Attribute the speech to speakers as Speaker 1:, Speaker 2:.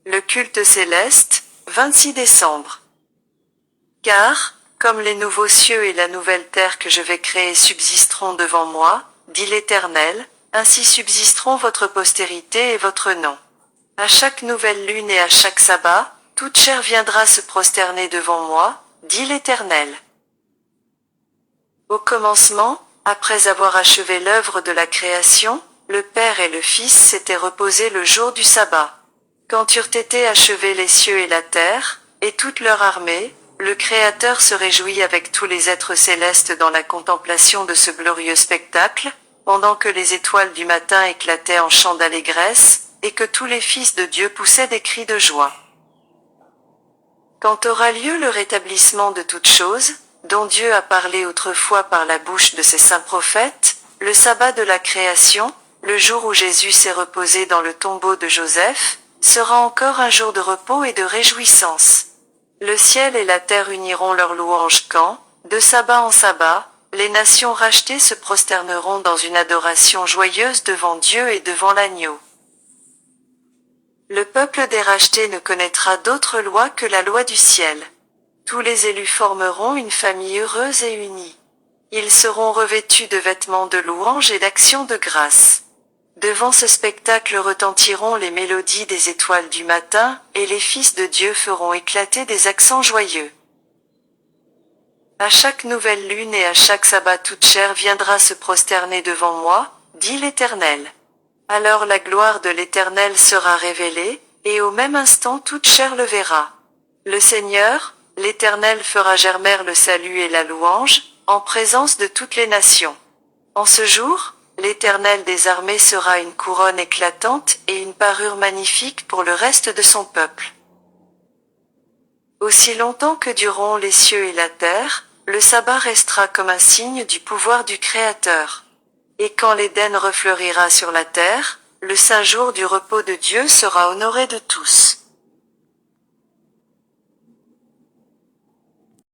Speaker 1: Le culte céleste, 26 décembre. Car, comme les nouveaux cieux et la nouvelle terre que je vais créer subsisteront devant moi, dit l'Éternel, ainsi subsisteront votre postérité et votre nom. À chaque nouvelle lune et à chaque sabbat, toute chair viendra se prosterner devant moi, dit l'Éternel. Au commencement, après avoir achevé l'œuvre de la création, le Père et le Fils s'étaient reposés le jour du sabbat. Quand eurent été achevés les cieux et la terre, et toute leur armée, le Créateur se réjouit avec tous les êtres célestes dans la contemplation de ce glorieux spectacle, pendant que les étoiles du matin éclataient en chants d'allégresse, et que tous les fils de Dieu poussaient des cris de joie. Quand aura lieu le rétablissement de toutes choses, dont Dieu a parlé autrefois par la bouche de ses saints prophètes, le sabbat de la création, le jour où Jésus s'est reposé dans le tombeau de Joseph, sera encore un jour de repos et de réjouissance. Le ciel et la terre uniront leurs louanges quand, de sabbat en sabbat, les nations rachetées se prosterneront dans une adoration joyeuse devant Dieu et devant l'agneau. Le peuple des rachetés ne connaîtra d'autre loi que la loi du ciel. Tous les élus formeront une famille heureuse et unie. Ils seront revêtus de vêtements de louange et d'actions de grâce. Devant ce spectacle retentiront les mélodies des étoiles du matin, et les fils de Dieu feront éclater des accents joyeux. À chaque nouvelle lune et à chaque sabbat toute chair viendra se prosterner devant moi, dit l'Éternel. Alors la gloire de l'Éternel sera révélée, et au même instant toute chair le verra. Le Seigneur, l'Éternel fera germer le salut et la louange, en présence de toutes les nations. En ce jour, l'Éternel des armées sera une couronne éclatante et une parure magnifique pour le reste de son peuple. Aussi longtemps que dureront les cieux et la terre, le sabbat restera comme un signe du pouvoir du Créateur. Et quand l'Éden refleurira sur la terre, le saint jour du repos de Dieu sera honoré de tous.